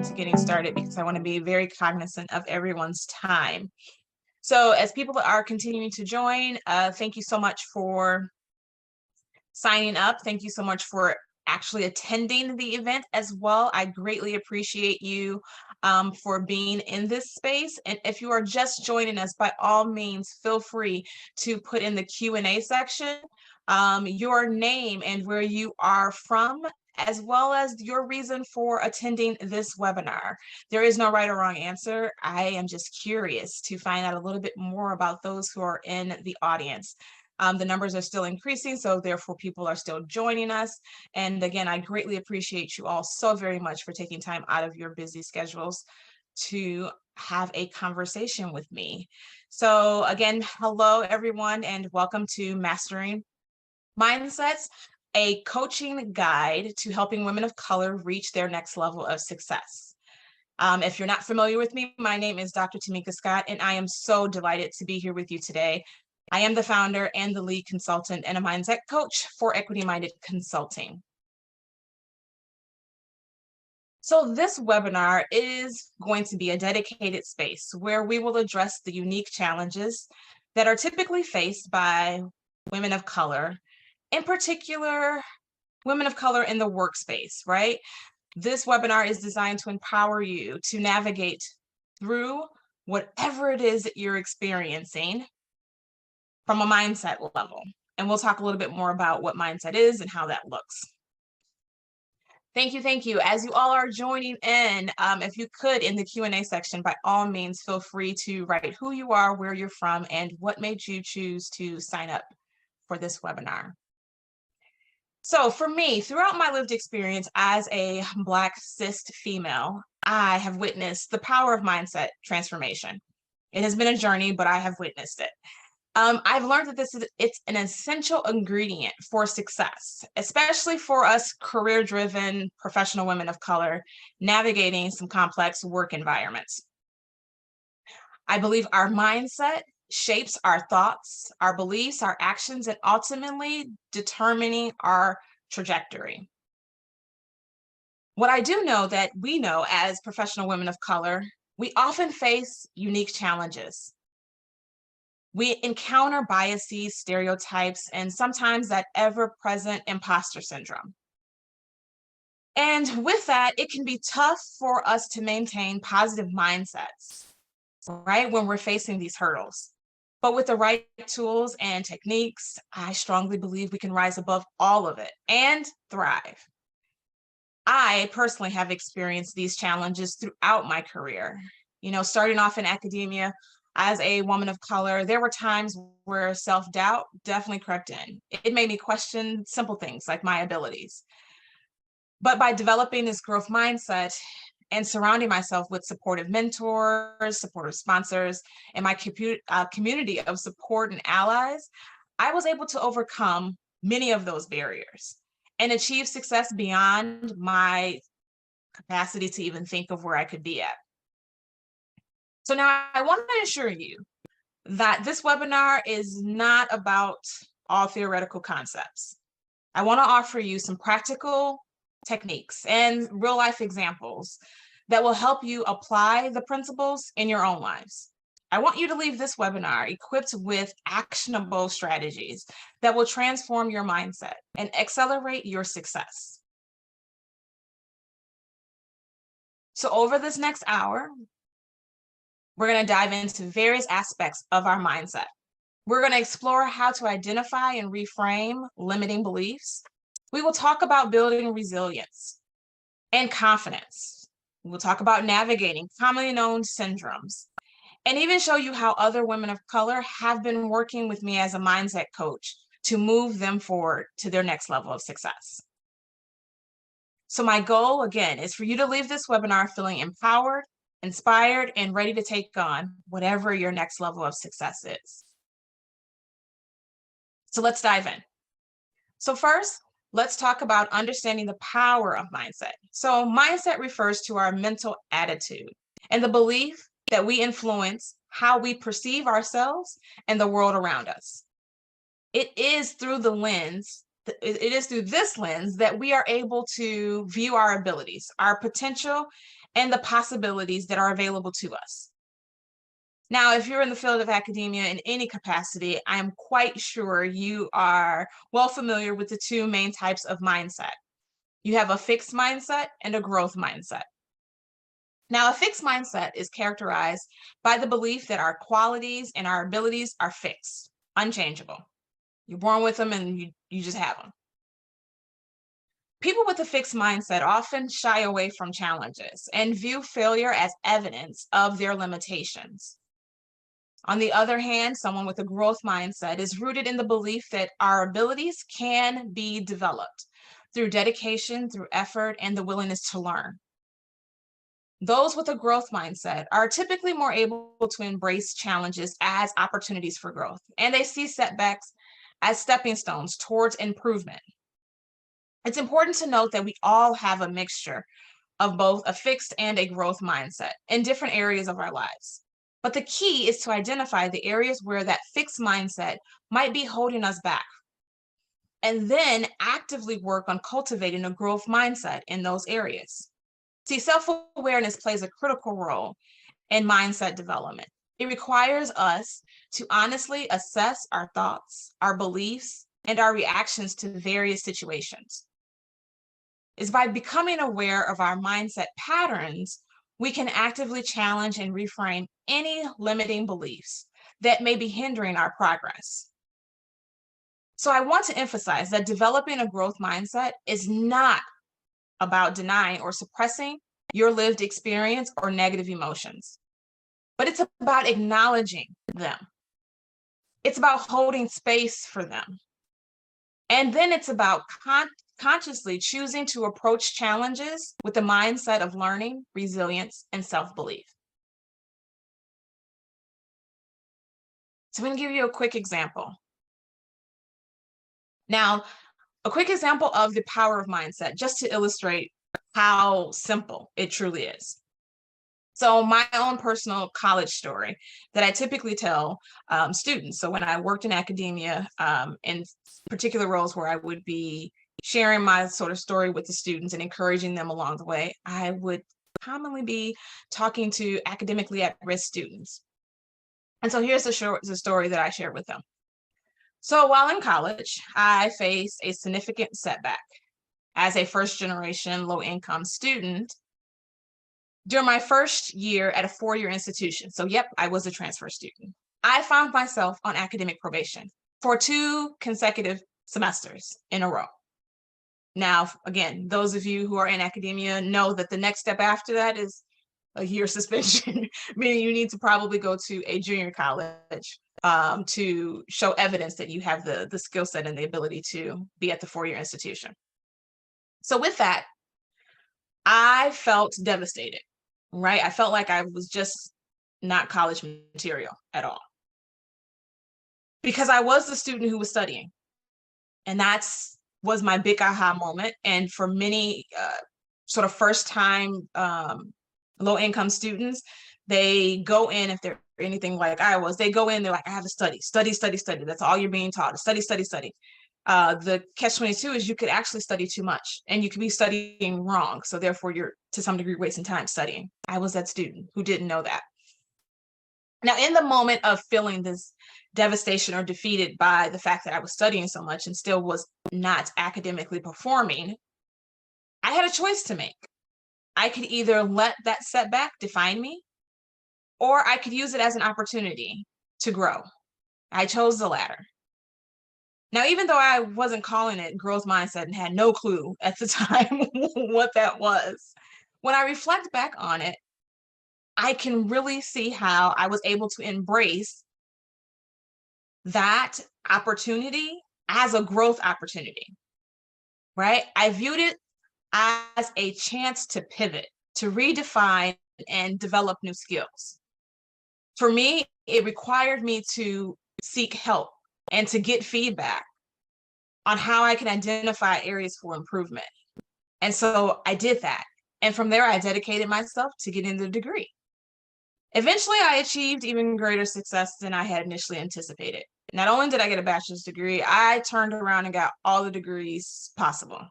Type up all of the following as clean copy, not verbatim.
into getting started because I want to be very cognizant of everyone's time. So as people are continuing to join, thank you so much for signing up. Thank you so much for actually attending the event as well. I greatly appreciate you for being in this space. And if you are just joining us, by all means, feel free to put in the Q&A section your name and where you are from, as well as your reason for attending this webinar. There is no right or wrong answer. I am just curious to find out a little bit more about those who are in the audience. The numbers are still increasing, so therefore people are still joining us. And again, I greatly appreciate you all so very much for taking time out of your busy schedules to have a conversation with me. So again, hello everyone, and welcome to Mastering Mindsets, a coaching guide to helping women of color reach their next level of success. If you're not familiar with me, my name is Dr. Tamekia Scott, and I am so delighted to be here with you today. I am the founder and the lead consultant and a mindset coach for Edquity-Minded Consulting. So this webinar is going to be a dedicated space where we will address the unique challenges that are typically faced by women of color, in particular, women of color in the workspace, right? This webinar is designed to empower you to navigate through whatever it is that you're experiencing from a mindset level. And we'll talk a little bit more about what mindset is and how that looks. Thank you, thank you. As you all are joining in, if you could, in the Q&A section, by all means, feel free to write who you are, where you're from, and what made you choose to sign up for this webinar. So for me, throughout my lived experience as a Black cis female, I have witnessed the power of mindset transformation. It has been a journey, but I have witnessed it. I've learned that it's an essential ingredient for success, especially for us career-driven professional women of color navigating some complex work environments. I believe our mindset shapes our thoughts, our beliefs, our actions, and ultimately determining our trajectory. What I do know that we know as professional women of color, we often face unique challenges. We encounter biases, stereotypes, and sometimes that ever-present imposter syndrome. And with that, it can be tough for us to maintain positive mindsets, right, when we're facing these hurdles. But with the right tools and techniques, I strongly believe we can rise above all of it and thrive. I personally have experienced these challenges throughout my career. You know, starting off in academia, as a woman of color, there were times where self-doubt definitely crept in. It made me question simple things like my abilities. But by developing this growth mindset and surrounding myself with supportive mentors, supportive sponsors, and my community of support and allies, I was able to overcome many of those barriers and achieve success beyond my capacity to even think of where I could be at. So now I want to assure you that this webinar is not about all theoretical concepts. I want to offer you some practical techniques and real life examples that will help you apply the principles in your own lives. I want you to leave this webinar equipped with actionable strategies that will transform your mindset and accelerate your success. So over this next hour, we're going to dive into various aspects of our mindset. We're going to explore how to identify and reframe limiting beliefs. We will talk about building resilience and confidence. We'll talk about navigating commonly known syndromes and even show you how other women of color have been working with me as a mindset coach to move them forward to their next level of success. So my goal, again, is for you to leave this webinar feeling empowered, inspired, and ready to take on whatever your next level of success is. So let's dive in. So first, let's talk about understanding the power of mindset. So mindset refers to our mental attitude and the belief that we influence how we perceive ourselves and the world around us. It is through this lens that we are able to view our abilities, our potential, and the possibilities that are available to us. Now, if you're in the field of academia in any capacity, I'm quite sure you are well familiar with the two main types of mindset. You have a fixed mindset and a growth mindset. Now, a fixed mindset is characterized by the belief that our qualities and our abilities are fixed, unchangeable. You're born with them and you just have them. People with a fixed mindset often shy away from challenges and view failure as evidence of their limitations. On the other hand, someone with a growth mindset is rooted in the belief that our abilities can be developed through dedication, through effort, and the willingness to learn. Those with a growth mindset are typically more able to embrace challenges as opportunities for growth, and they see setbacks as stepping stones towards improvement. It's important to note that we all have a mixture of both a fixed and a growth mindset in different areas of our lives. But the key is to identify the areas where that fixed mindset might be holding us back, and then actively work on cultivating a growth mindset in those areas. See, self-awareness plays a critical role in mindset development. It requires us to honestly assess our thoughts, our beliefs, and our reactions to various situations. It's by becoming aware of our mindset patterns, we can actively challenge and reframe any limiting beliefs that may be hindering our progress. So I want to emphasize that developing a growth mindset is not about denying or suppressing your lived experience or negative emotions, but it's about acknowledging them. It's about holding space for them. And then it's about consciously choosing to approach challenges with the mindset of learning, resilience, and self-belief. So I'm going to give you a quick example. Now, a quick example of the power of mindset, just to illustrate how simple it truly is. So my own personal college story that I typically tell students. So when I worked in academia, in particular roles where I would be sharing my sort of story with the students and encouraging them along the way, I would commonly be talking to academically at-risk students. And so here's the story that I shared with them. So while in college, I faced a significant setback as a first-generation low-income student during my first year at a four-year institution. So yep, I was a transfer student. I found myself on academic probation for 2 consecutive semesters in a row. Now, again, those of you who are in academia know that the next step after that is a year suspension, meaning you need to probably go to a junior college to show evidence that you have the skill set and the ability to be at the four-year institution. So with that, I felt devastated, right? I felt like I was just not college material at all, because I was the student who was studying. And was my big aha moment. And for many sort of first-time low-income students, they go in, if they're anything like I was, they go in, they're like, I have to study, study, study, study. That's all you're being taught, study, study, study. The catch-22 is you could actually study too much and you could be studying wrong. So therefore you're to some degree wasting time studying. I was that student who didn't know that. Now, in the moment of feeling this devastation or defeated by the fact that I was studying so much and still was not academically performing, I had a choice to make. I could either let that setback define me, or I could use it as an opportunity to grow. I chose the latter. Now, even though I wasn't calling it growth mindset and had no clue at the time what that was, when I reflect back on it, I can really see how I was able to embrace that opportunity as a growth opportunity, right? I viewed it as a chance to pivot, to redefine and develop new skills. For me, it required me to seek help and to get feedback on how I can identify areas for improvement. And so I did that. And from there, I dedicated myself to getting the degree. Eventually, I achieved even greater success than I had initially anticipated. Not only did I get a bachelor's degree, I turned around and got all the degrees possible.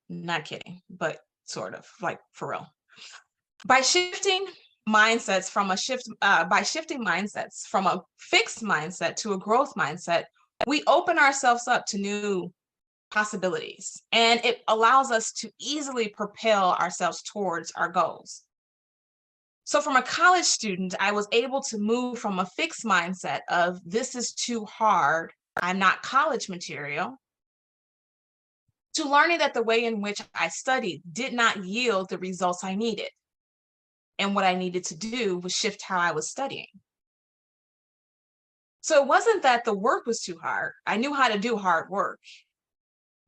Not kidding, but sort of, like for real. By shifting mindsets from by shifting mindsets from a fixed mindset to a growth mindset, we open ourselves up to new possibilities, and it allows us to easily propel ourselves towards our goals. So from a college student, I was able to move from a fixed mindset of this is too hard, I'm not college material, to learning that the way in which I studied did not yield the results I needed. And what I needed to do was shift how I was studying. So it wasn't that the work was too hard. I knew how to do hard work.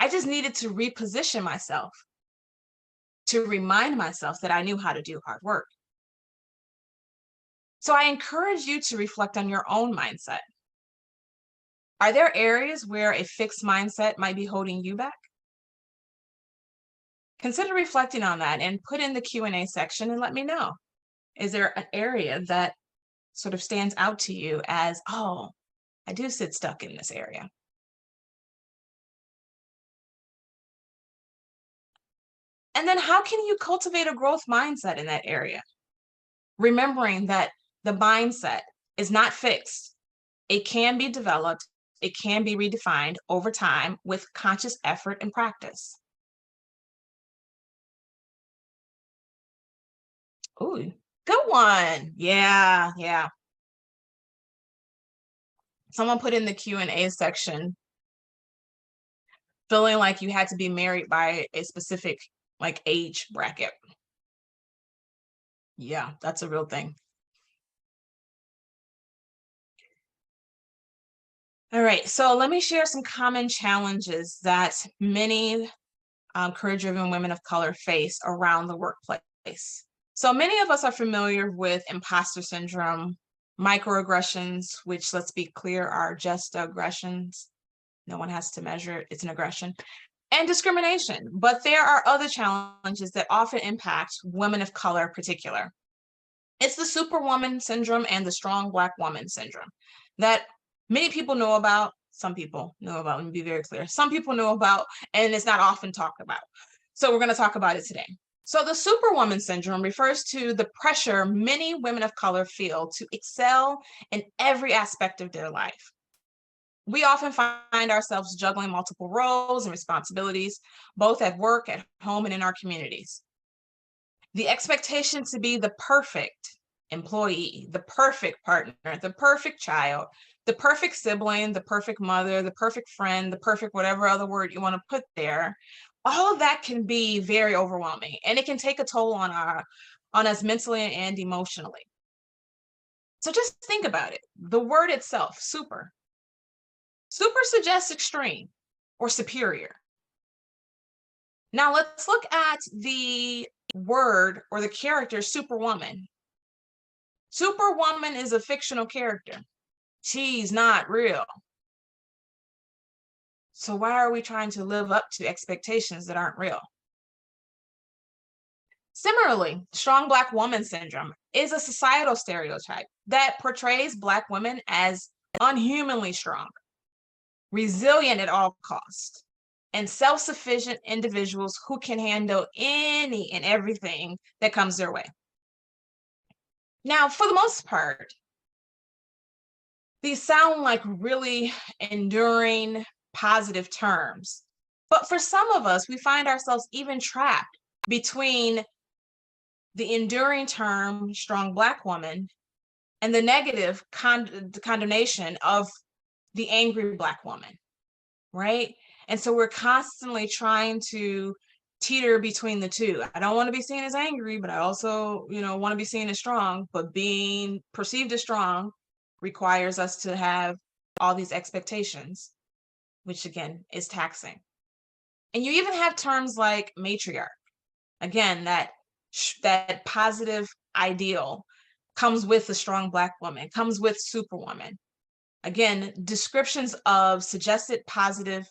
I just needed to reposition myself to remind myself that I knew how to do hard work. So I encourage you to reflect on your own mindset. Are there areas where a fixed mindset might be holding you back? Consider reflecting on that and put in the Q&A section and let me know. Is there an area that sort of stands out to you as, oh, I do sit stuck in this area? And then how can you cultivate a growth mindset in that area? Remembering that the mindset is not fixed. It can be developed, it can be redefined over time with conscious effort and practice. Ooh, good one. Yeah, yeah. Someone put in the Q&A section, feeling like you had to be married by a specific like age bracket. Yeah, that's a real thing. All right, so let me share some common challenges that many career-driven women of color face around the workplace. So many of us are familiar with imposter syndrome, microaggressions, which, let's be clear, are just aggressions. No one has to measure it, it's an aggression, and discrimination. But there are other challenges that often impact women of color in particular. It's the superwoman syndrome and the strong Black woman syndrome that many people know about. Some people know about, let me be very clear. Some people know about, and it's not often talked about. So we're going to talk about it today. So the superwoman syndrome refers to the pressure many women of color feel to excel in every aspect of their life. We often find ourselves juggling multiple roles and responsibilities, both at work, at home, and in our communities. The expectation to be the perfect employee, the perfect partner, the perfect child, the perfect sibling, the perfect mother, the perfect friend, the perfect whatever other word you want to put there, all of that can be very overwhelming, and it can take a toll on us mentally and emotionally. So just think about it. The word itself, super. Super suggests extreme or superior. Now let's look at the word or the character Superwoman. Superwoman is a fictional character. She's not real. So why are we trying to live up to expectations that aren't real? Similarly, strong Black woman syndrome is a societal stereotype that portrays Black women as unhumanly strong, resilient at all costs, and self-sufficient individuals who can handle any and everything that comes their way. Now, for the most part, these sound like really enduring, positive terms. But for some of us, we find ourselves even trapped between the enduring term strong Black woman and the negative condemnation of the angry Black woman, right? And so we're constantly trying to teeter between the two. I don't want to be seen as angry, but I also, want to be seen as strong. But being perceived as strong requires us to have all these expectations, which again is taxing. And you even have terms like matriarch. Again, that positive ideal comes with a strong Black woman, comes with superwoman. Again, descriptions of suggested positive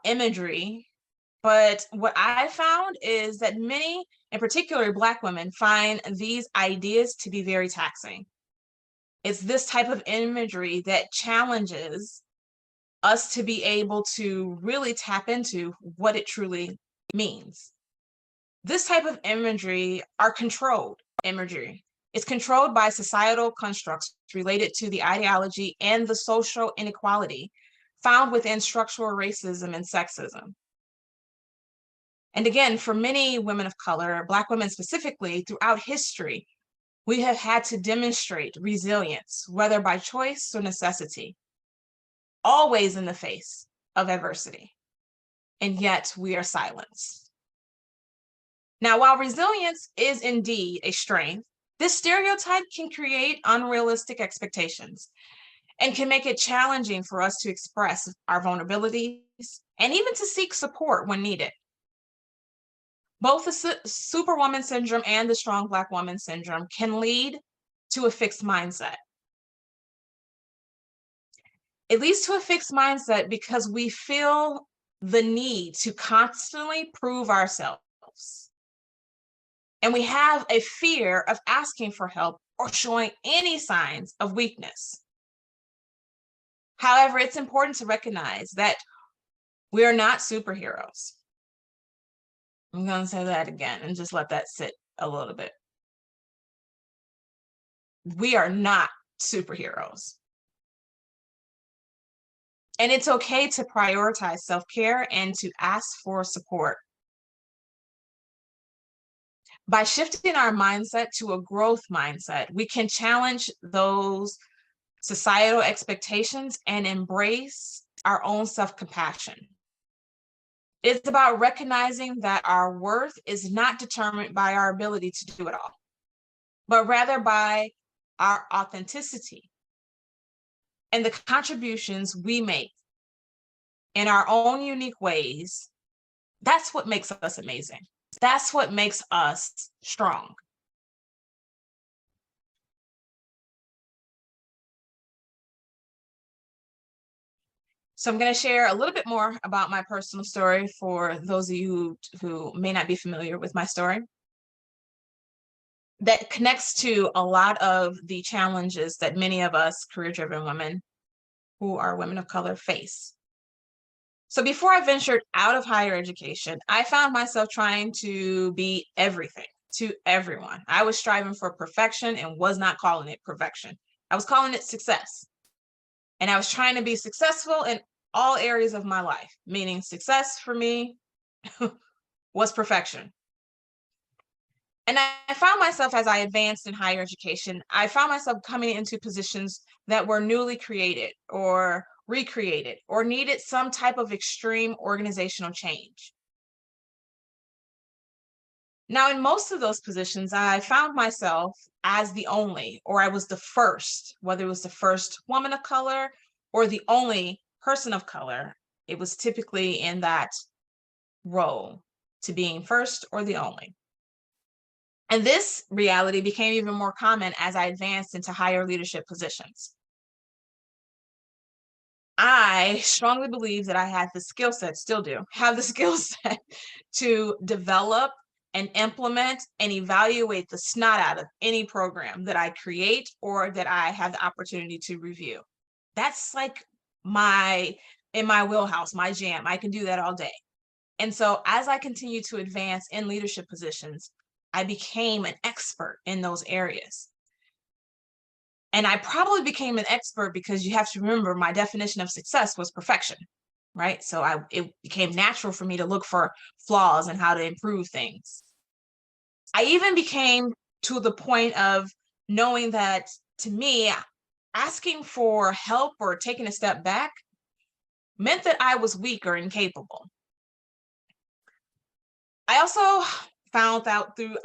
imagery. But what I found is that many, in particular Black women, find these ideas to be very taxing. It's this type of imagery that challenges us to be able to really tap into what it truly means. This type of imagery are controlled imagery. It's controlled by societal constructs related to the ideology and the social inequality found within structural racism and sexism. And again, for many women of color, Black women specifically, throughout history, we have had to demonstrate resilience, whether by choice or necessity, always in the face of adversity. And yet we are silenced. Now, while resilience is indeed a strength, this stereotype can create unrealistic expectations and can make it challenging for us to express our vulnerabilities and even to seek support when needed. Both the Superwoman syndrome and the Strong Black Woman syndrome can lead to a fixed mindset. It leads to a fixed mindset because we feel the need to constantly prove ourselves. And we have a fear of asking for help or showing any signs of weakness. However, it's important to recognize that we are not superheroes. I'm going to say that again and just let that sit a little bit. We are not superheroes. And it's okay to prioritize self-care and to ask for support. By shifting our mindset to a growth mindset, we can challenge those societal expectations and embrace our own self-compassion. It's about recognizing that our worth is not determined by our ability to do it all, but rather by our authenticity and the contributions we make in our own unique ways. That's what makes us amazing. That's what makes us strong. So I'm going to share a little bit more about my personal story for those of you who may not be familiar with my story. That connects to a lot of the challenges that many of us career-driven women who are women of color face. So before I ventured out of higher education, I found myself trying to be everything to everyone. I was striving for perfection and was not calling it perfection. I was calling it success. And I was trying to be successful in all areas of my life, meaning success for me was perfection. And I found myself, as I advanced in higher education, I found myself coming into positions that were newly created or recreated or needed some type of extreme organizational change. Now, in most of those positions, I found myself as the only, or I was the first, whether it was the first woman of color or the only person of color, it was typically in that role to being first or the only. And this reality became even more common as I advanced into higher leadership positions. I strongly believe that I had the skill set, still do, have the skill set to develop and implement and evaluate the snot out of any program that I create or that I have the opportunity to review. That's like in my wheelhouse, my jam. I can do that all day. And so as I continue to advance in leadership positions, I became an expert in those areas. And I probably became an expert because you have to remember my definition of success was perfection, right? So it became natural for me to look for flaws and how to improve things. I even became to the point of knowing that, to me, asking for help or taking a step back meant that I was weak or incapable. I also found out through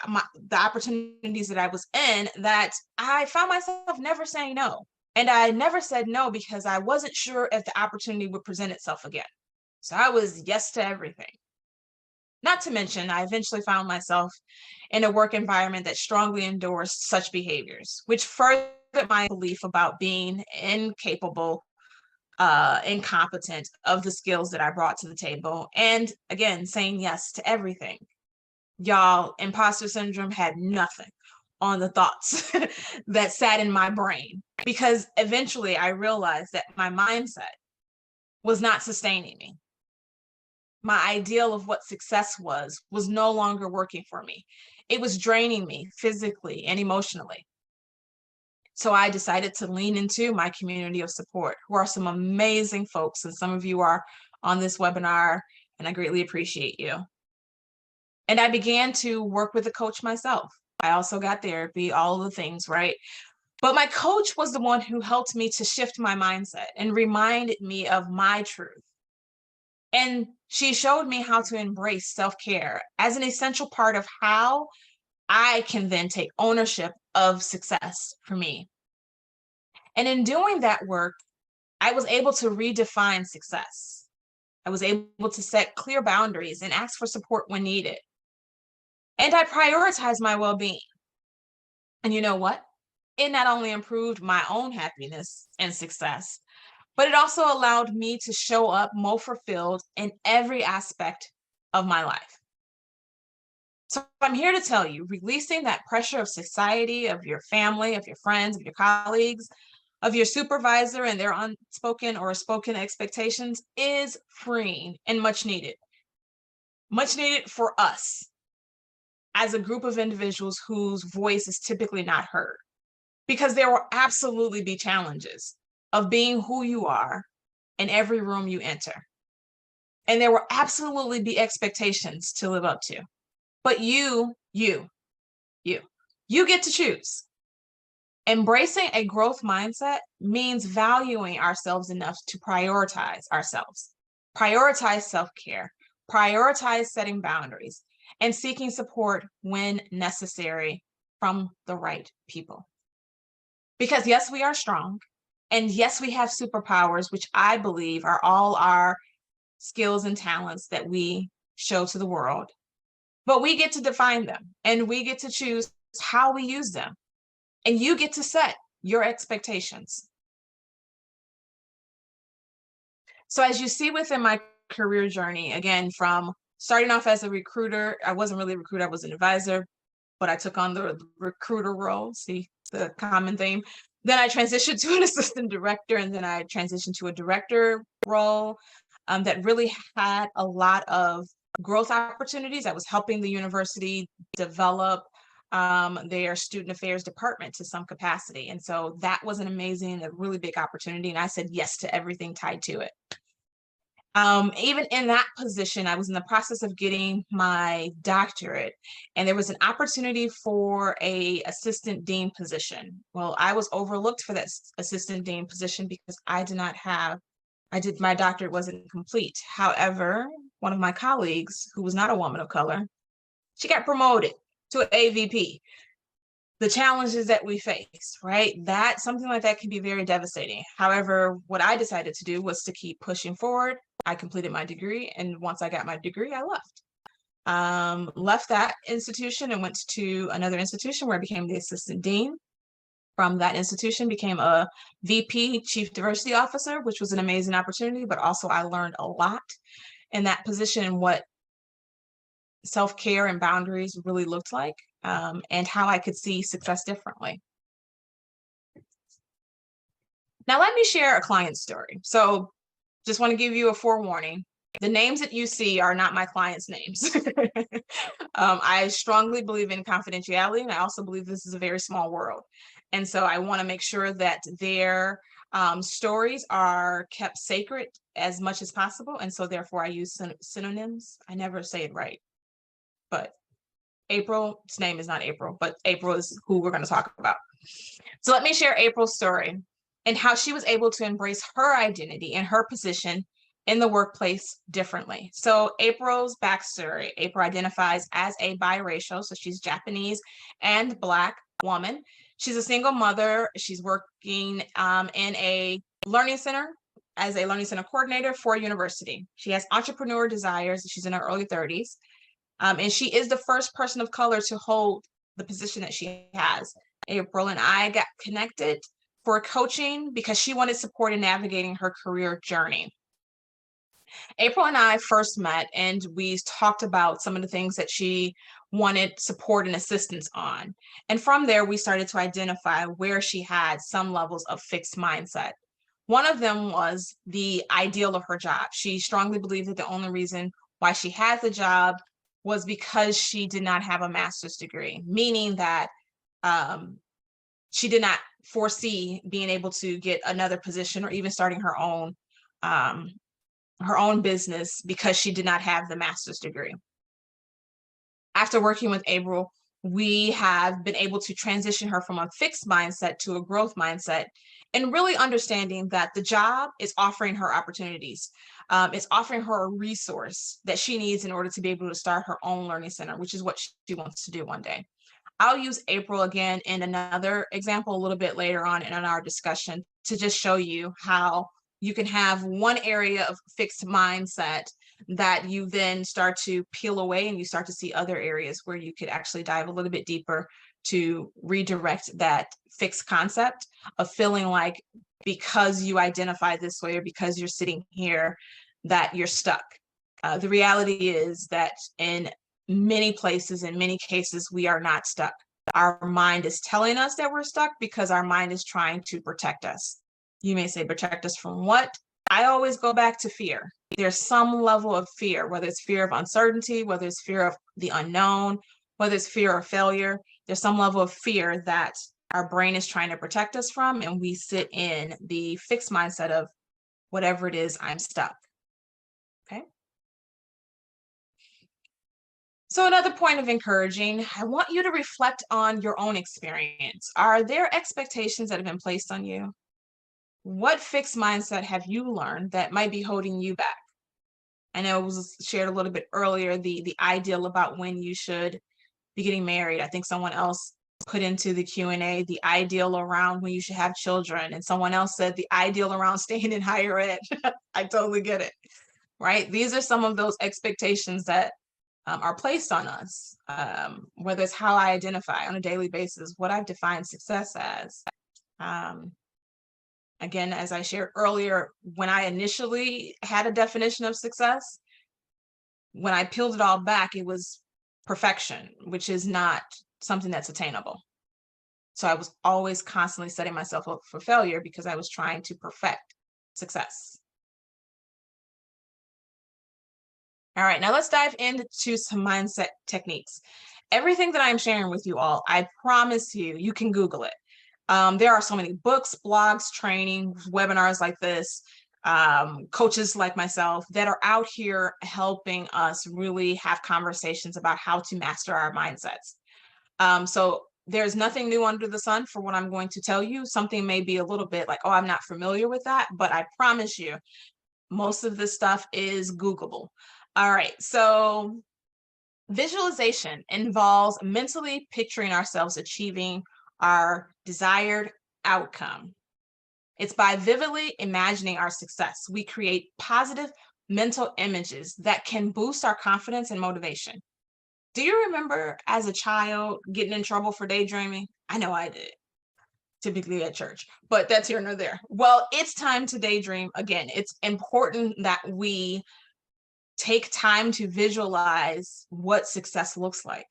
the opportunities that I was in that I found myself never saying no. And I never said no because I wasn't sure if the opportunity would present itself again. So I was yes to everything. Not to mention, I eventually found myself in a work environment that strongly endorsed such behaviors, which furthered my belief about being incapable, incompetent of the skills that I brought to the table. And again, saying yes to everything. Y'all, imposter syndrome had nothing on the thoughts that sat in my brain, because eventually I realized that my mindset was not sustaining me. my ideal of what success was no longer working for me. It was draining me physically and emotionally. So I decided to lean into my community of support, who are some amazing folks. And some of you are on this webinar, and I greatly appreciate you. And I began to work with a coach myself. I also got therapy, all of the things, right? But my coach was the one who helped me to shift my mindset and reminded me of my truth. And she showed me how to embrace self-care as an essential part of how I can then take ownership of success for me. And in doing that work, I was able to redefine success. I was able to set clear boundaries and ask for support when needed. And I prioritized my well-being. And you know what? It not only improved my own happiness and success, but it also allowed me to show up more fulfilled in every aspect of my life. So I'm here to tell you, releasing that pressure of society, of your family, of your friends, of your colleagues, of your supervisor and their unspoken or spoken expectations is freeing and much needed. Much needed for us as a group of individuals whose voice is typically not heard. Because there will absolutely be challenges of being who you are in every room you enter. And there will absolutely be expectations to live up to. But you get to choose. Embracing a growth mindset means valuing ourselves enough to prioritize ourselves, prioritize self-care, prioritize setting boundaries, and seeking support when necessary from the right people. Because yes, we are strong, and yes, we have superpowers, which I believe are all our skills and talents that we show to the world. But we get to define them, and we get to choose how we use them. And you get to set your expectations. So as you see within my career journey, again, from starting off as a recruiter, I wasn't really a recruiter, I was an advisor, but I took on the recruiter role, see the common theme. Then I transitioned to an assistant director, and then I transitioned to a director role that really had a lot of growth opportunities. I was helping the university develop their student affairs department to some capacity. And so that was an amazing, a really big opportunity. And I said yes to everything tied to it. Even in that position, I was in the process of getting my doctorate, and there was an opportunity for a assistant dean position. Well, I was overlooked for that assistant dean position because my doctorate wasn't complete. However, one of my colleagues, who was not a woman of color, she got promoted to an AVP. The challenges that we face, right? That something like that can be very devastating. However, what I decided to do was to keep pushing forward. I completed my degree, and once I got my degree, I left. Left that institution and went to another institution where I became the assistant dean. From that institution, became a VP, Chief Diversity Officer, which was an amazing opportunity, but also I learned a lot in that position and what self-care and boundaries really looked like, and how I could see success differently. Now, let me share a client story. So just want to give you a forewarning. The names that you see are not my clients' names. I strongly believe in confidentiality, and I also believe this is a very small world. And so I want to make sure that their stories are kept sacred as much as possible. And so therefore I use synonyms. I never say it right, but April's name is not April, but April is who we're going to talk about. So let me share April's story and how she was able to embrace her identity and her position in the workplace differently. So April's backstory: April identifies as a biracial, so she's Japanese and Black woman. She's a single mother. She's working in a learning center as a learning center coordinator for a university. She has entrepreneur desires. She's in her early 30s. And she is the first person of color to hold the position that she has. April and I got connected for coaching because she wanted support in navigating her career journey. April and I first met, and we talked about some of the things that she wanted support and assistance on. And from there, we started to identify where she had some levels of fixed mindset. One of them was the ideal of her job. She strongly believed that the only reason why she had the job was because she did not have a master's degree, meaning that she did not foresee being able to get another position or even starting her own business because she did not have the master's degree. After working with April, we have been able to transition her from a fixed mindset to a growth mindset, and really understanding that the job is offering her opportunities. It's offering her a resource that she needs in order to be able to start her own learning center, which is what she wants to do one day. I'll use April again in another example a little bit later on in our discussion to just show you how you can have one area of fixed mindset that you then start to peel away, and you start to see other areas where you could actually dive a little bit deeper to redirect that fixed concept of feeling like because you identify this way or because you're sitting here that you're stuck. The reality is that in many places, in many cases, we are not stuck. Our mind is telling us that we're stuck because our mind is trying to protect us. You may say, protect us from what? I always go back to fear. There's some level of fear, whether it's fear of uncertainty, whether it's fear of the unknown, whether it's fear of failure. There's some level of fear that our brain is trying to protect us from, and we sit in the fixed mindset of whatever it is, I'm stuck. Okay. So another point of encouraging, I want you to reflect on your own experience. Are there expectations that have been placed on you? What fixed mindset have you learned that might be holding you back? I know it was shared a little bit earlier, the ideal about when you should be getting married. I think someone else put into the Q&A the ideal around when you should have children, and someone else said the ideal around staying in higher ed. I totally get it, right? These are some of those expectations that are placed on us, whether it's how I identify on a daily basis, what I've defined success as. Again, as I shared earlier, when I initially had a definition of success, when I peeled it all back, it was perfection, which is not something that's attainable. So I was always constantly setting myself up for failure because I was trying to perfect success. All right, now let's dive into some mindset techniques. Everything that I'm sharing with you all, I promise you, you can Google it. There are so many books, blogs, trainings, webinars like this, coaches like myself that are out here helping us really have conversations about how to master our mindsets. So there's nothing new under the sun for what I'm going to tell you. Something may be a little bit like, oh, I'm not familiar with that, but I promise you, most of this stuff is Googleable. All right, so visualization involves mentally picturing ourselves achieving our desired outcome. It's by vividly imagining our success. We create positive mental images that can boost our confidence and motivation. Do you remember as a child getting in trouble for daydreaming? I know I did, typically at church, but that's here nor there. Well, it's time to daydream again. It's important that we take time to visualize what success looks like.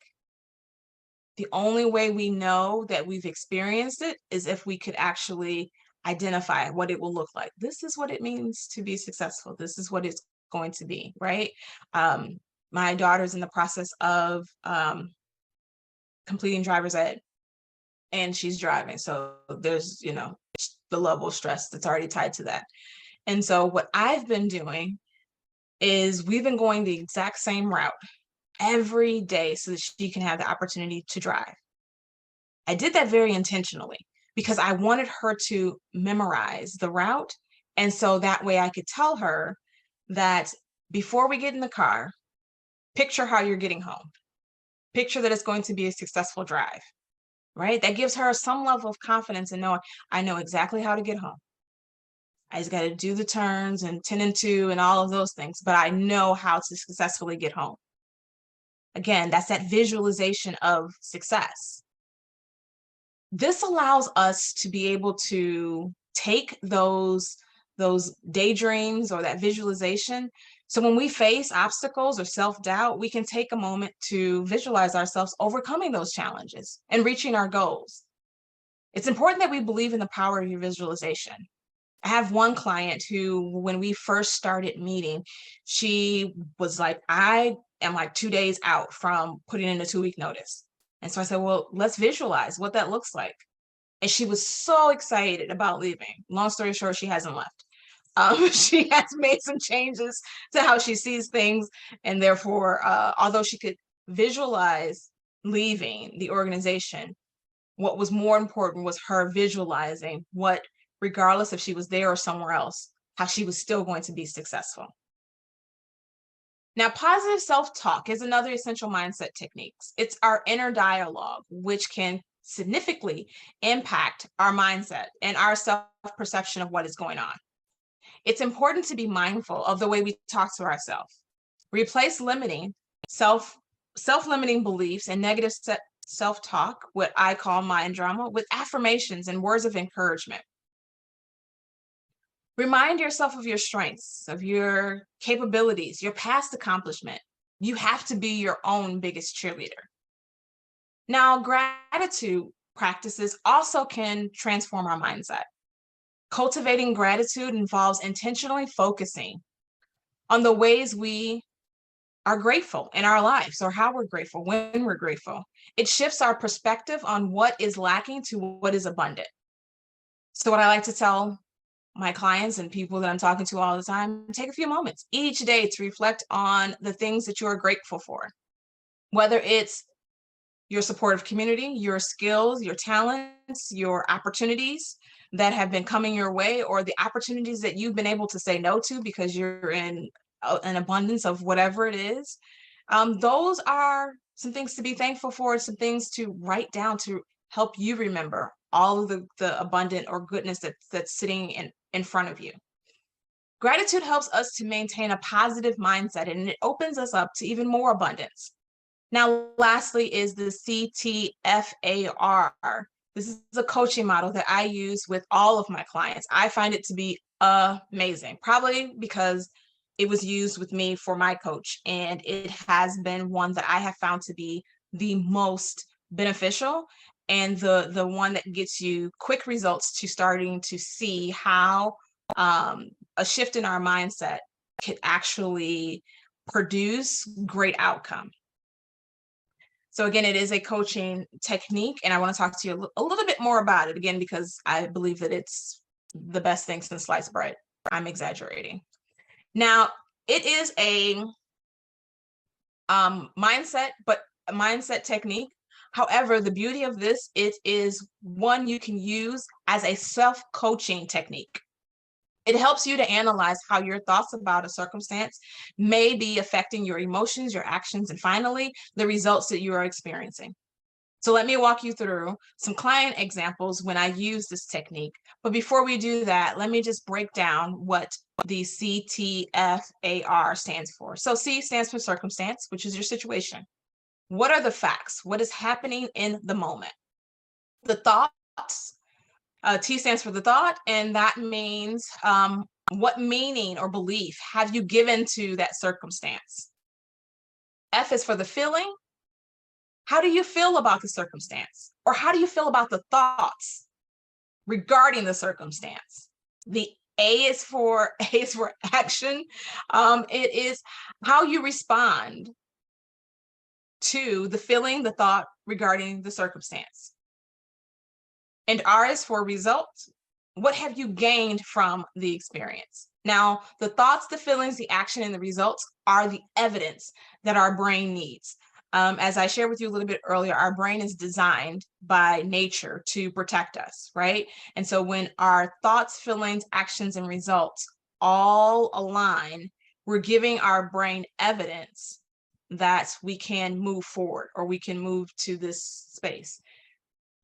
The only way we know that we've experienced it is if we could actually identify what it will look like. This is what it means to be successful. This is what it's going to be, right? My daughter's in the process of completing driver's ed, and she's driving. So there's, the level of stress that's already tied to that. And so what I've been doing is we've been going the exact same route every day so that she can have the opportunity to drive. I did that very intentionally because I wanted her to memorize the route. And so that way I could tell her that before we get in the car, picture how you're getting home. Picture that it's going to be a successful drive, right? That gives her some level of confidence in knowing I know exactly how to get home. I just got to do the turns and 10 and 2 and all of those things, but I know how to successfully get home. Again, that's that visualization of success. This allows us to be able to take those daydreams or that visualization. So when we face obstacles or self-doubt, we can take a moment to visualize ourselves overcoming those challenges and reaching our goals. It's important that we believe in the power of your visualization. I have one client who, when we first started meeting, she was like, I am like 2 days out from putting in a 2-week notice. And so I said, well, let's visualize what that looks like. And she was so excited about leaving. Long story short, she hasn't left. She has made some changes to how she sees things. And therefore, although she could visualize leaving the organization, what was more important was her visualizing what, regardless if she was there or somewhere else, how she was still going to be successful. Now, positive self-talk is another essential mindset technique. It's our inner dialogue, which can significantly impact our mindset and our self-perception of what is going on. It's important to be mindful of the way we talk to ourselves. Replace limiting self-limiting beliefs and negative self-talk, what I call mind drama, with affirmations and words of encouragement. Remind yourself of your strengths, of your capabilities, your past accomplishment. You have to be your own biggest cheerleader. Now, gratitude practices also can transform our mindset. Cultivating gratitude involves intentionally focusing on the ways we are grateful in our lives, or how we're grateful, when we're grateful. It shifts our perspective on what is lacking to what is abundant. So what I like to tell my clients and people that I'm talking to all the time, take a few moments each day to reflect on the things that you are grateful for, whether it's your supportive community, your skills, your talents, your opportunities that have been coming your way, or the opportunities that you've been able to say no to because you're in an abundance of whatever it is. Those are some things to be thankful for, some things to write down to help you remember all of the abundant or goodness that's sitting in front of you. Gratitude helps us to maintain a positive mindset, and it opens us up to even more abundance. Now, lastly is the CTFAR. This is a coaching model that I use with all of my clients. I find it to be amazing, probably because it was used with me for my coach, and it has been one that I have found to be the most beneficial and the one that gets you quick results to starting to see how a shift in our mindset can actually produce great outcome. So again, it is a coaching technique, and I want to talk to you a little bit more about it, again, because I believe that it's the best thing since sliced bread. I'm exaggerating. Now, it is a mindset, but a mindset technique. However, the beauty of this, it is one you can use as a self-coaching technique. It helps you to analyze how your thoughts about a circumstance may be affecting your emotions, your actions, and finally, the results that you are experiencing. So let me walk you through some client examples when I use this technique. But before we do that, let me just break down what the CTFAR stands for. So C stands for circumstance, which is your situation. What are the facts? What is happening in the moment? The thoughts, T stands for the thought, and that means what meaning or belief have you given to that circumstance? F is for the feeling. How do you feel about the circumstance? Or how do you feel about the thoughts regarding the circumstance? The A is for action. It is how you respond to the feeling, the thought regarding the circumstance. And R is for result. What have you gained from the experience? Now, the thoughts, the feelings, the action, and the results are the evidence that our brain needs. As I shared with you a little bit earlier, our brain is designed by nature to protect us, right? And so when our thoughts, feelings, actions, and results all align, we're giving our brain evidence that we can move forward or we can move to this space.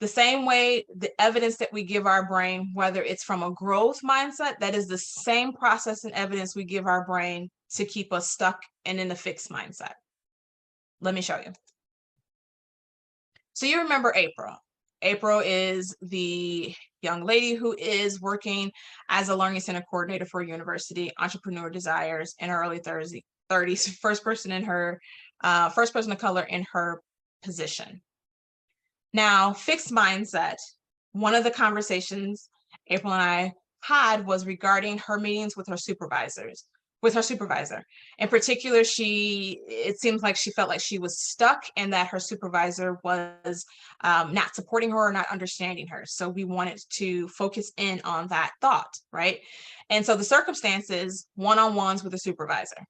The same way, the evidence that we give our brain, whether it's from a growth mindset, that is the same process and evidence we give our brain to keep us stuck and in a fixed mindset. Let me show you. So you remember April. April is the young lady who is working as a learning center coordinator for a university, entrepreneur desires, in her early 30s, first person of color in her position. Now, fixed mindset, one of the conversations April and I had was regarding her meetings with her supervisors. With her supervisor. In particular, it seems like she felt like she was stuck and that her supervisor was not supporting her or not understanding her. So we wanted to focus in on that thought, right? And so the circumstances, one-on-ones with a supervisor.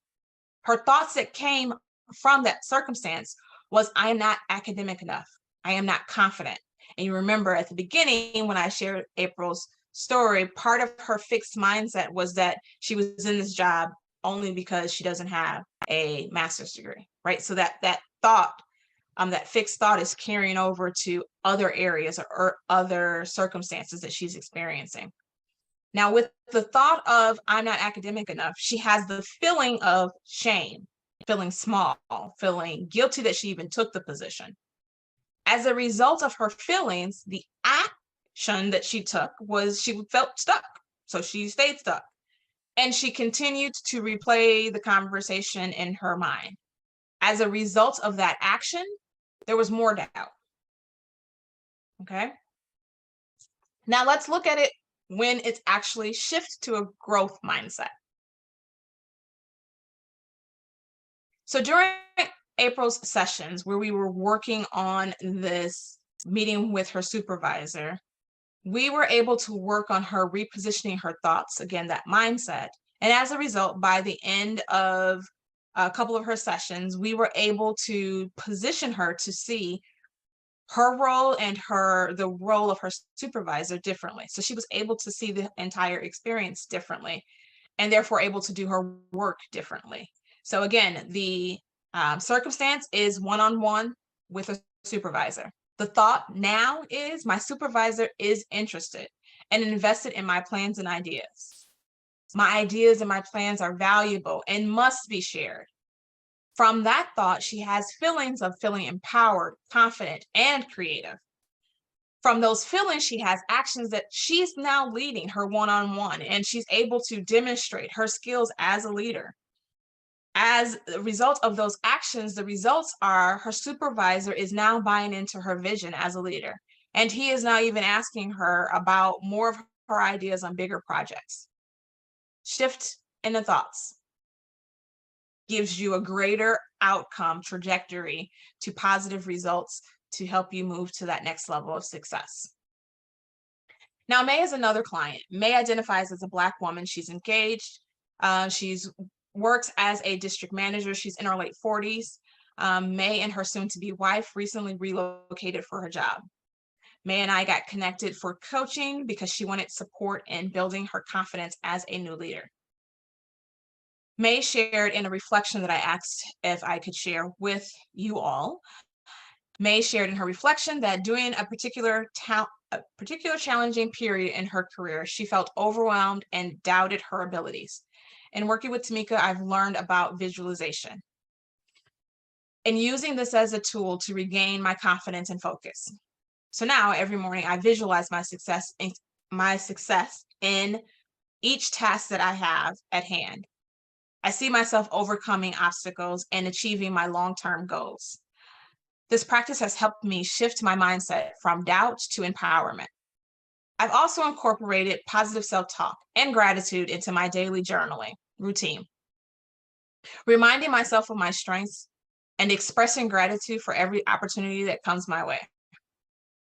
Her thoughts that came from that circumstance was, I am not academic enough. I am not confident. And you remember at the beginning when I shared April's story, part of her fixed mindset was that she was in this job only because she doesn't have a master's degree, right? So that thought, that fixed thought is carrying over to other areas or other circumstances that she's experiencing. Now, with the thought of I'm not academic enough, she has the feeling of shame, feeling small, feeling guilty that she even took the position. As a result of her feelings, the action that she took was she felt stuck. So she stayed stuck. And she continued to replay the conversation in her mind. As a result of that action, there was more doubt. Okay. Now let's look at it when it's actually shift to a growth mindset. So during April's sessions where we were working on this meeting with her supervisor, we were able to work on her repositioning her thoughts, again, that mindset. And as a result, by the end of a couple of her sessions, we were able to position her to see her role and the role of her supervisor differently. So she was able to see the entire experience differently and therefore able to do her work differently. So again, the circumstance is one-on-one with a supervisor. The thought now is my supervisor is interested and invested in my plans and ideas. My ideas and my plans are valuable and must be shared. From that thought, she has feelings of feeling empowered, confident, and creative. From those feelings, she has actions that she's now leading her one-on-one, and she's able to demonstrate her skills as a leader. As a result of those actions, the results are her supervisor is now buying into her vision as a leader. And he is now even asking her about more of her ideas on bigger projects. Shift in the thoughts gives you a greater outcome trajectory to positive results to help you move to that next level of success. Now, May is another client. May identifies as a Black woman. She's engaged. She's works as a district manager. She's in her late 40s. May and her soon-to-be wife recently relocated for her job. May and I got connected for coaching because she wanted support in building her confidence as a new leader. May shared in a reflection that I asked if I could share with you all. May shared in her reflection that during a particular challenging period in her career, she felt overwhelmed and doubted her abilities. In working with Tamekia, I've learned about visualization and using this as a tool to regain my confidence and focus. So now every morning I visualize my success in each task that I have at hand. I see myself overcoming obstacles and achieving my long-term goals. This practice has helped me shift my mindset from doubt to empowerment. I've also incorporated positive self-talk and gratitude into my daily journaling routine, reminding myself of my strengths and expressing gratitude for every opportunity that comes my way.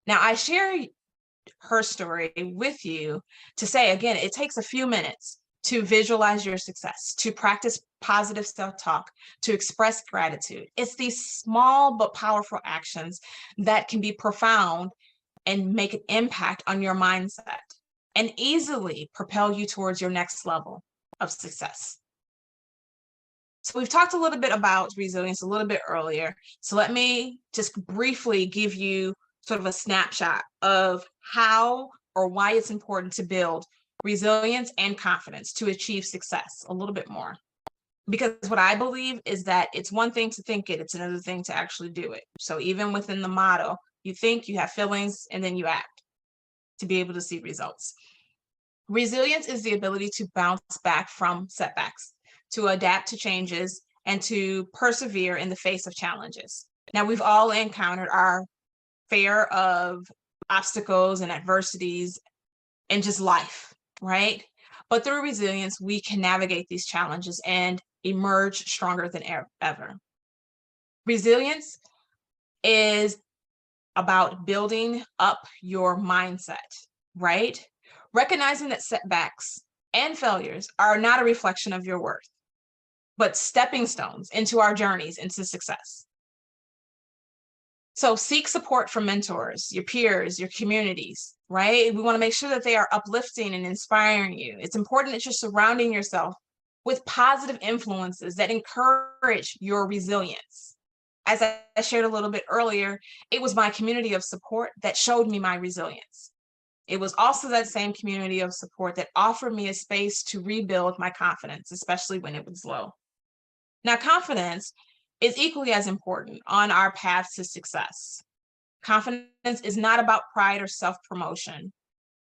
Now, I share her story with you to say, again, it takes a few minutes to visualize your success, to practice positive self-talk, to express gratitude. It's these small but powerful actions that can be profound and make an impact on your mindset and easily propel you towards your next level of success. So we've talked a little bit about resilience a little bit earlier. So let me just briefly give you sort of a snapshot of how or why it's important to build resilience and confidence to achieve success a little bit more. Because what I believe is that it's one thing to think it, it's another thing to actually do it. So even within the motto, you think, you have feelings, and then you act to be able to see results. Resilience is the ability to bounce back from setbacks, to adapt to changes, and to persevere in the face of challenges. Now, we've all encountered our fair of obstacles and adversities in just life. right? But through resilience, we can navigate these challenges and emerge stronger than ever. Resilience is about building up your mindset, right? Recognizing that setbacks and failures are not a reflection of your worth, but stepping stones into our journeys into success. So seek support from mentors, your peers, your communities, right? We want to make sure that they are uplifting and inspiring you. It's important that you're surrounding yourself with positive influences that encourage your resilience. As I shared a little bit earlier, it was my community of support that showed me my resilience. It was also that same community of support that offered me a space to rebuild my confidence, especially when it was low. Now, confidence is equally as important on our path to success. Confidence is not about pride or self-promotion.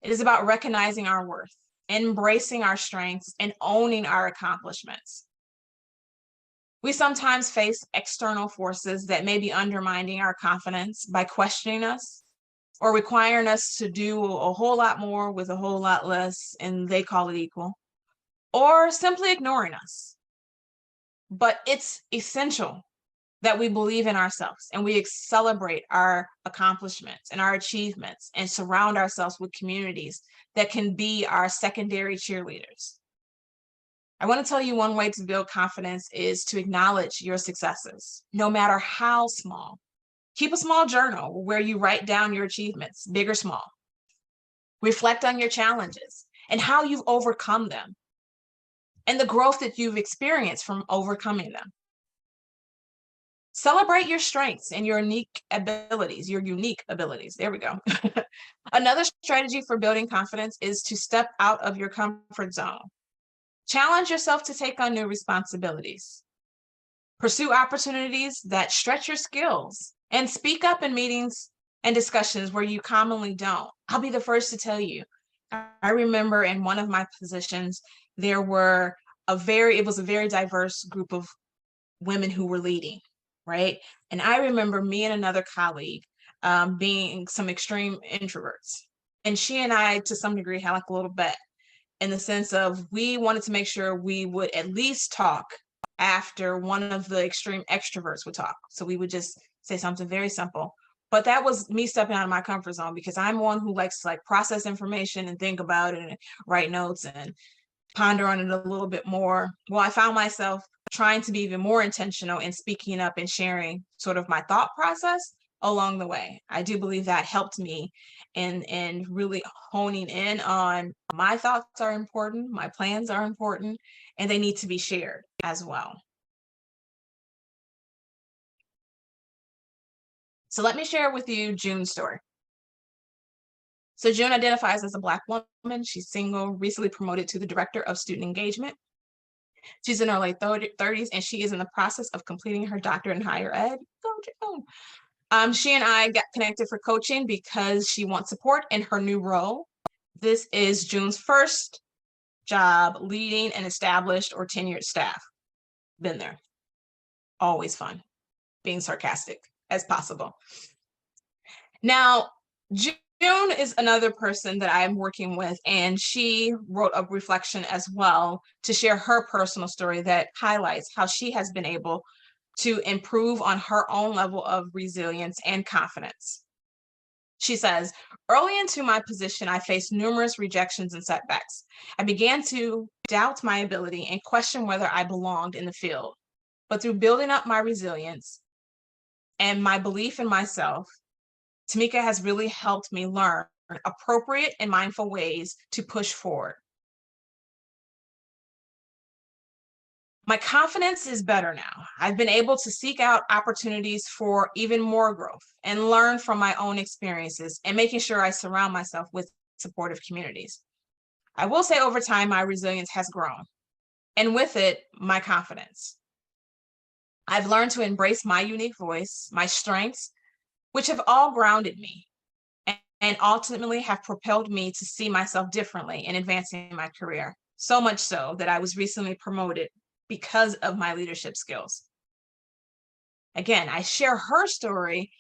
It is about recognizing our worth, embracing our strengths, and owning our accomplishments. We sometimes face external forces that may be undermining our confidence by questioning us or requiring us to do a whole lot more with a whole lot less, and they call it equal, or simply ignoring us. But it's essential that we believe in ourselves and we celebrate our accomplishments and our achievements and surround ourselves with communities that can be our secondary cheerleaders. I want to tell you one way to build confidence is to acknowledge your successes, no matter how small. Keep a small journal where you write down your achievements, big or small. Reflect on your challenges and how you've overcome them and the growth that you've experienced from overcoming them. Celebrate your strengths and your unique abilities, There we go. Another strategy for building confidence is to step out of your comfort zone. Challenge yourself to take on new responsibilities. Pursue opportunities that stretch your skills and speak up in meetings and discussions where you commonly don't. I'll be the first to tell you. I remember in one of my positions, there were it was a very diverse group of women who were leading, right? And I remember me and another colleague being some extreme introverts. And she and I, to some degree, had like a little bet in the sense of we wanted to make sure we would at least talk after one of the extreme extroverts would talk. So we would just say something very simple. But that was me stepping out of my comfort zone because I'm one who likes to like process information and think about it and write notes and ponder on it a little bit more. Well, I found myself trying to be even more intentional in speaking up and sharing sort of my thought process along the way. I do believe that helped me in really honing in on my thoughts are important, my plans are important, and they need to be shared as well. So let me share with you June's story. So June identifies as a Black woman. She's single, recently promoted to the Director of Student Engagement. She's in her late 30s, and she is in the process of completing her doctorate in higher ed. Go June. She and I got connected for coaching because she wants support in her new role. This is June's first job leading an established or tenured staff. Been there. Always fun. Being sarcastic as possible. Now, June is another person that I'm working with, and she wrote a reflection as well to share her personal story that highlights how she has been able to improve on her own level of resilience and confidence. She says, early into my position, I faced numerous rejections and setbacks. I began to doubt my ability and question whether I belonged in the field. But through building up my resilience and my belief in myself, Tamekia has really helped me learn appropriate and mindful ways to push forward. My confidence is better now. I've been able to seek out opportunities for even more growth and learn from my own experiences and making sure I surround myself with supportive communities. I will say over time, my resilience has grown, and with it, my confidence. I've learned to embrace my unique voice, my strengths, which have all grounded me and ultimately have propelled me to see myself differently in advancing my career. So much so that I was recently promoted because of my leadership skills. Again, I share her story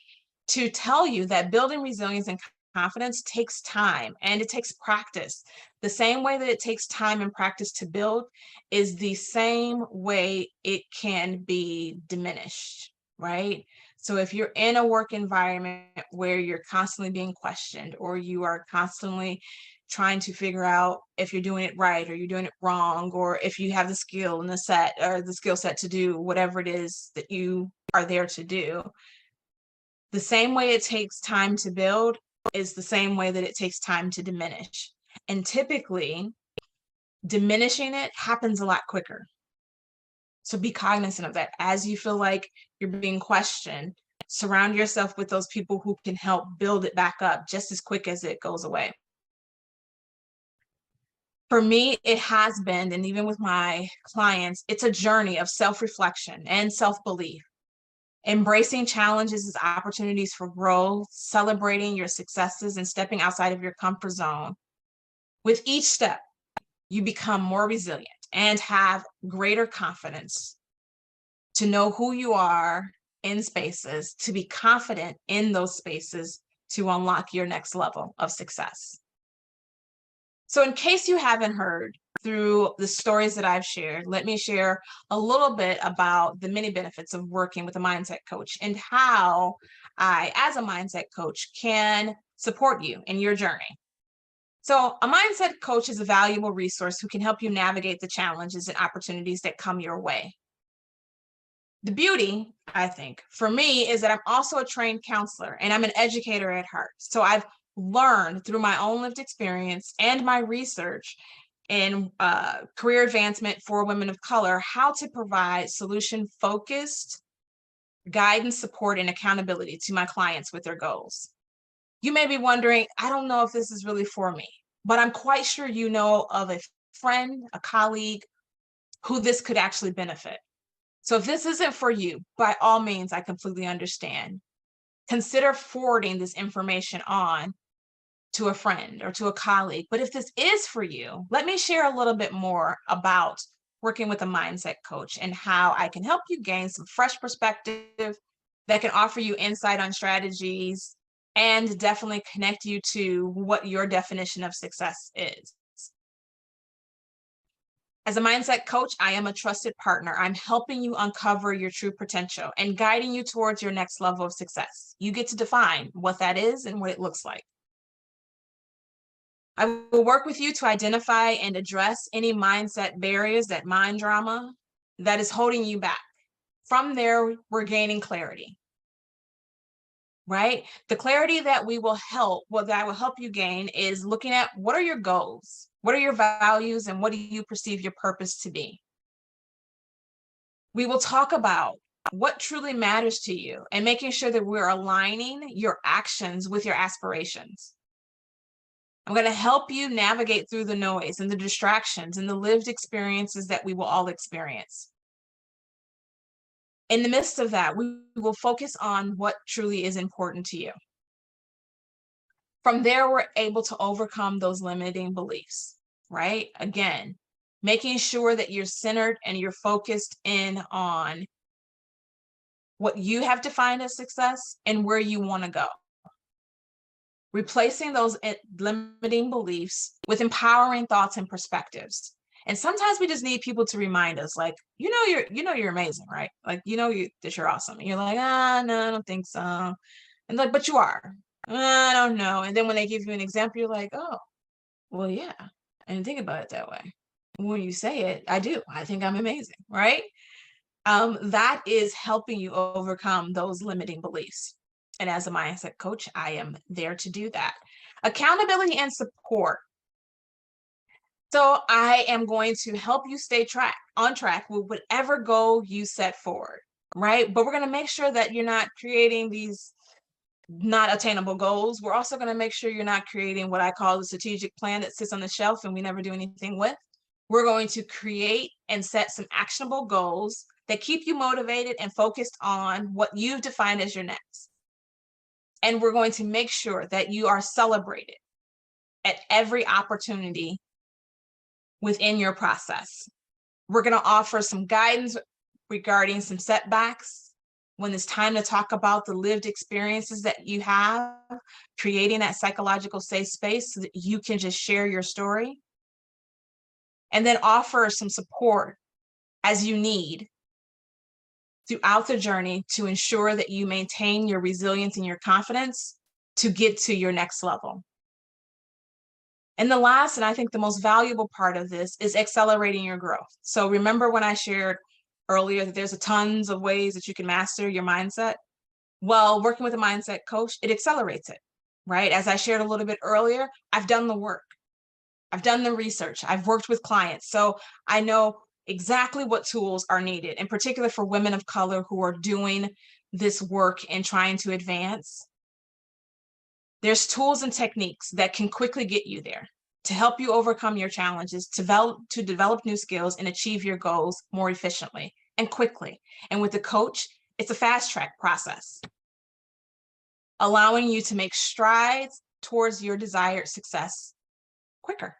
to tell you that building resilience and confidence takes time and it takes practice. The same way that it takes time and practice to build is the same way it can be diminished, right? So if you're in a work environment where you're constantly being questioned, or you are constantly trying to figure out if you're doing it right or you're doing it wrong, or if you have the skill and the set or the skill set to do whatever it is that you are there to do, the same way it takes time to build is the same way that it takes time to diminish. And typically, diminishing it happens a lot quicker. So be cognizant of that. As you feel like you're being questioned, surround yourself with those people who can help build it back up just as quick as it goes away. For me, it has been, and even with my clients, it's a journey of self-reflection and self-belief. Embracing challenges as opportunities for growth, celebrating your successes, and stepping outside of your comfort zone. With each step, you become more resilient and have greater confidence to know who you are in spaces, to be confident in those spaces, to unlock your next level of success. So in case you haven't heard through the stories that I've shared, let me share a little bit about the many benefits of working with a mindset coach and how I, as a mindset coach, can support you in your journey. So a mindset coach is a valuable resource who can help you navigate the challenges and opportunities that come your way. The beauty, I think, for me is that I'm also a trained counselor and I'm an educator at heart. So I've learned through my own lived experience and my research in career advancement for women of color, how to provide solution-focused guidance, support, and accountability to my clients with their goals. You may be wondering, I don't know if this is really for me, but I'm quite sure you know of a friend, a colleague, who this could actually benefit. So if this isn't for you, by all means, I completely understand. Consider forwarding this information on to a friend or to a colleague. But if this is for you, let me share a little bit more about working with a mindset coach and how I can help you gain some fresh perspective that can offer you insight on strategies and definitely connect you to what your definition of success is. As a mindset coach, I am a trusted partner. I'm helping you uncover your true potential and guiding you towards your next level of success. You get to define what that is and what it looks like. I will work with you to identify and address any mindset barriers, that mind drama that is holding you back. From there, we're gaining clarity, right? The clarity that I will help you gain is looking at what are your goals, what are your values, and what do you perceive your purpose to be? We will talk about what truly matters to you and making sure that we're aligning your actions with your aspirations. I'm going to help you navigate through the noise and the distractions and the lived experiences that we will all experience. In the midst of that, we will focus on what truly is important to you. From there, we're able to overcome those limiting beliefs, right? Again, making sure that you're centered and you're focused in on what you have defined as success and where you want to go. Replacing those limiting beliefs with empowering thoughts and perspectives. And sometimes we just need people to remind us, like, you're amazing, right? Like, that you're awesome. And you're like, no, I don't think so. And like, but you are. I don't know. And then when they give you an example, you're like, oh, well, yeah, I didn't think about it that way. When you say it, I do. I think I'm amazing, right? That is helping you overcome those limiting beliefs. And as a mindset coach, I am there to do that. Accountability and support. So I am going to help you stay on track with whatever goal you set forward, right? But we're going to make sure that you're not creating these not attainable goals. We're also going to make sure you're not creating what I call a strategic plan that sits on the shelf and we never do anything with. We're going to create and set some actionable goals that keep you motivated and focused on what you've defined as your next. And we're going to make sure that you are celebrated at every opportunity within your process. We're going to offer some guidance regarding some setbacks when it's time to talk about the lived experiences that you have, creating that psychological safe space so that you can just share your story, and then offer some support as you need throughout the journey to ensure that you maintain your resilience and your confidence to get to your next level. And the last, and I think the most valuable part of this, is accelerating your growth. So remember when I shared earlier that there's tons of ways that you can master your mindset? Well, working with a mindset coach, it accelerates it, right? As I shared a little bit earlier, I've done the work. I've done the research. I've worked with clients. So I know exactly what tools are needed, in particular for women of color who are doing this work and trying to advance. There's tools and techniques that can quickly get you there to help you overcome your challenges, to develop new skills and achieve your goals more efficiently and quickly. And with a coach, it's a fast track process, allowing you to make strides towards your desired success quicker.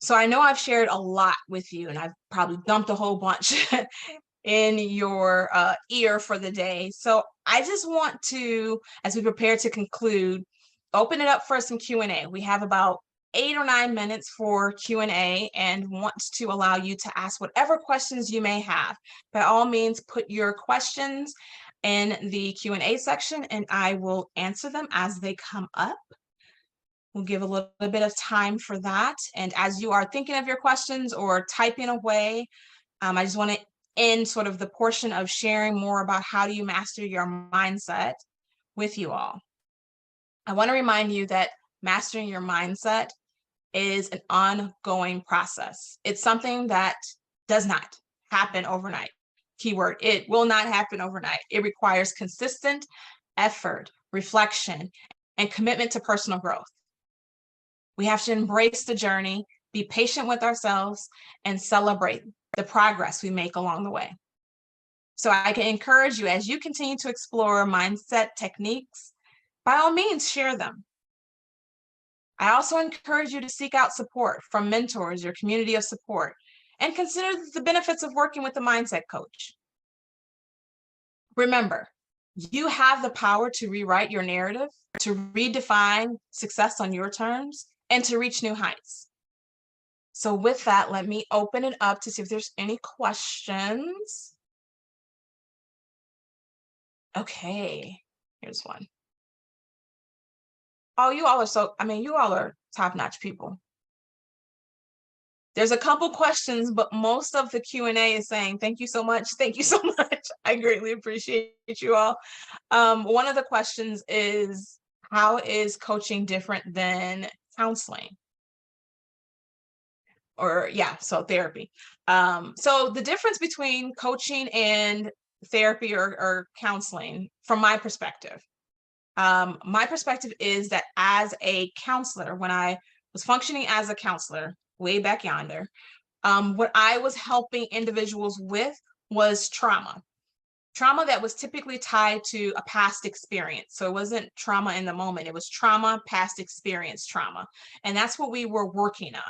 So I know I've shared a lot with you, and I've probably dumped a whole bunch in your ear for the day. So I just want to, as we prepare to conclude, open it up for some Q&A. We have about 8 or 9 minutes for Q&A, and want to allow you to ask whatever questions you may have. By all means, put your questions in the Q&A section, and I will answer them as they come up. We'll give a little bit of time for that. And as you are thinking of your questions or typing away, I just want to end sort of the portion of sharing more about how do you master your mindset with you all. I want to remind you that mastering your mindset is an ongoing process. It's something that does not happen overnight. Keyword, it will not happen overnight. It requires consistent effort, reflection, and commitment to personal growth. We have to embrace the journey, be patient with ourselves, and celebrate the progress we make along the way. So I can encourage you, as you continue to explore mindset techniques, by all means, share them. I also encourage you to seek out support from mentors, your community of support, and consider the benefits of working with a mindset coach. Remember, you have the power to rewrite your narrative, to redefine success on your terms, and to reach new heights. So with that, let me open it up to see if there's any questions. Okay, here's one. Oh, you all are you all are top-notch people. There's a couple questions, but most of the Q&A is saying, thank you so much. Thank you so much. I greatly appreciate you all. One of the questions is, how is coaching different than counseling? Or so therapy. So the difference between coaching and therapy or counseling, from my perspective is that as a counselor, when I was functioning as a counselor way back yonder, what I was helping individuals with was trauma that was typically tied to a past experience. So it wasn't trauma in the moment, it was trauma, past experience trauma. And that's what we were working on.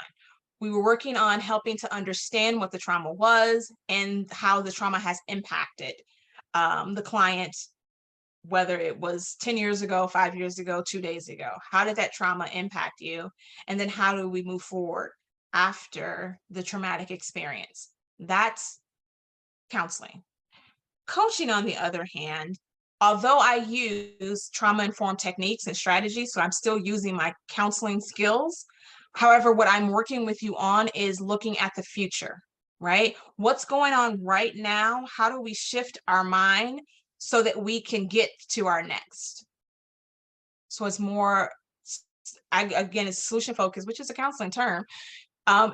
We were working on helping to understand what the trauma was and how the trauma has impacted the client, whether it was 10 years ago, 5 years ago, 2 days ago. How did that trauma impact you? And then how do we move forward after the traumatic experience? That's counseling. Coaching, on the other hand, although I use trauma-informed techniques and strategies, so I'm still using my counseling skills. However, what I'm working with you on is looking at the future, right? What's going on right now? How do we shift our mind so that we can get to our next? So it's more, again, it's solution focused, which is a counseling term.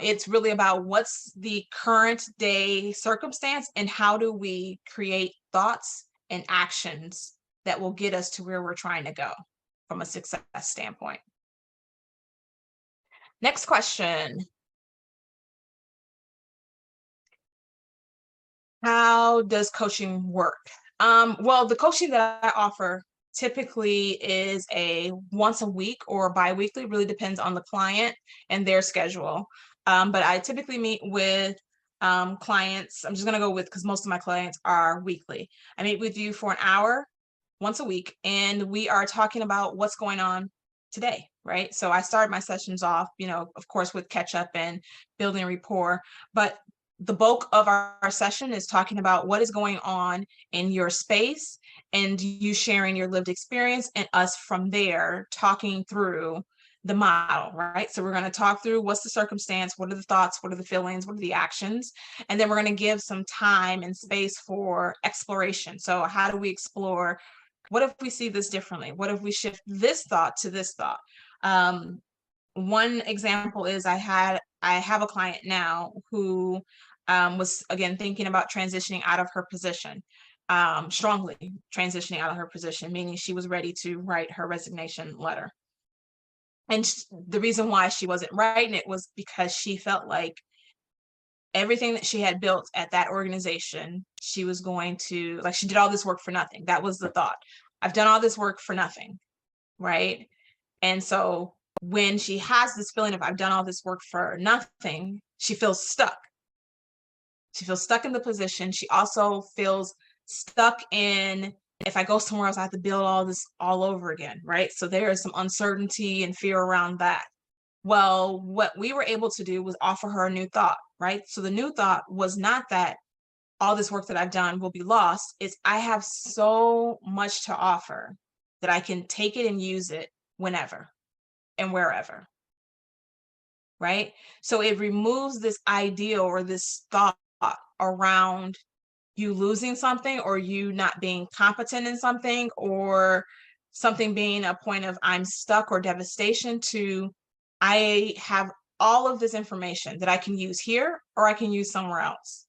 It's really about what's the current day circumstance and how do we create thoughts and actions that will get us to where we're trying to go from a success standpoint. Next question. How does coaching work? Well, the coaching that I offer typically is a once a week or bi-weekly, really depends on the client and their schedule. But I typically meet with clients. I'm just going to go with, because most of my clients are weekly. I meet with you for an hour once a week, and we are talking about what's going on today, right? So I start my sessions off, of course, with catch up and building rapport, but the bulk of our session is talking about what is going on in your space and you sharing your lived experience, and us from there talking through the model, right? So we're going to talk through what's the circumstance, what are the thoughts, what are the feelings, what are the actions, and then we're going to give some time and space for exploration. So how do we explore? What if we see this differently? What if we shift this thought to this thought? One example is I have a client now who was, again, thinking about transitioning out of her position, strongly transitioning out of her position, meaning she was ready to write her resignation letter. And the reason why she wasn't writing it was because she felt like everything that she had built at that organization, she was going to, like, she did all this work for nothing. That was the thought. I've done all this work for nothing, right? And so when she has this feeling of I've done all this work for nothing, she feels stuck. She feels stuck in the position. She also feels stuck in, if I go somewhere else, I have to build all this all over again, right? So there is some uncertainty and fear around that. Well, what we were able to do was offer her a new thought, right? So the new thought was not that all this work that I've done will be lost. It's I have so much to offer that I can take it and use it whenever and wherever, right? So it removes this idea or this thought around you losing something or you not being competent in something or something being a point of I'm stuck or devastation to I have all of this information that I can use here or I can use somewhere else.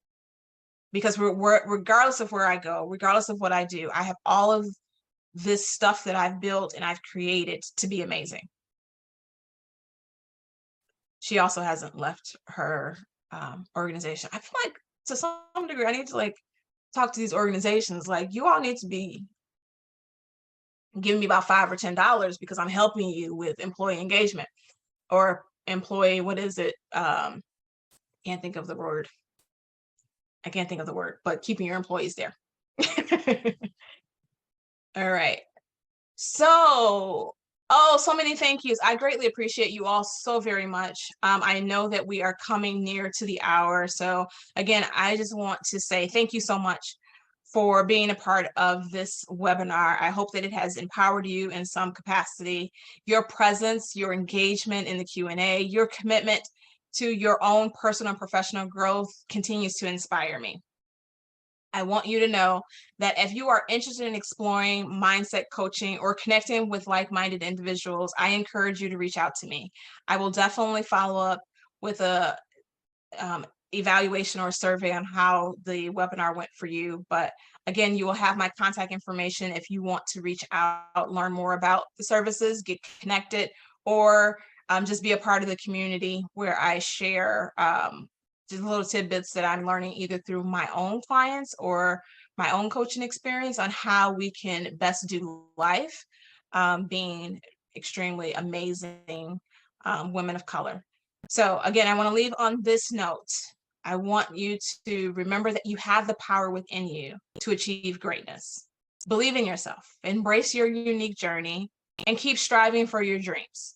Because we're regardless of where I go, regardless of what I do, I have all of this stuff that I've built and I've created to be amazing. She also hasn't left her organization. I feel like to some degree, I need to talk to these organizations. Like, you all need to be giving me about $5 or $10 because I'm helping you with employee engagement or employee, what is it? Can't think of the word. I can't think of the word, but keeping your employees there. All right. So, so many thank yous. I greatly appreciate you all so very much. I know that we are coming near to the hour. So again, I just want to say thank you so much for being a part of this webinar. I hope that it has empowered you in some capacity. Your presence, your engagement in the Q&A, your commitment to your own personal and professional growth continues to inspire me. I want you to know that if you are interested in exploring mindset coaching or connecting with like-minded individuals, I encourage you to reach out to me. I will definitely follow up with a evaluation or survey on how the webinar went for you. But again, you will have my contact information if you want to reach out, learn more about the services, get connected, or just be a part of the community where I share just little tidbits that I'm learning either through my own clients or my own coaching experience on how we can best do life, being extremely amazing women of color. So again, I want to leave on this note. I want you to remember that you have the power within you to achieve greatness. Believe in yourself, embrace your unique journey, and keep striving for your dreams.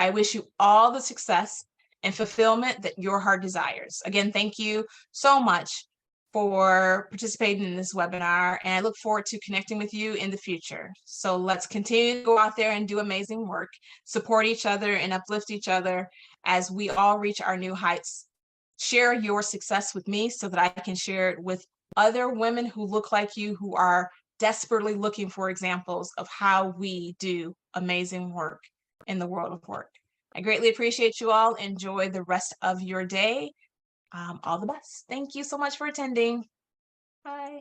I wish you all the success and fulfillment that your heart desires. Again, thank you so much for participating in this webinar, and I look forward to connecting with you in the future. So let's continue to go out there and do amazing work, support each other and uplift each other as we all reach our new heights. Share your success with me so that I can share it with other women who look like you, who are desperately looking for examples of how we do amazing work in the world of work. I greatly appreciate you all. Enjoy the rest of your day. All the best. Thank you so much for attending. Bye.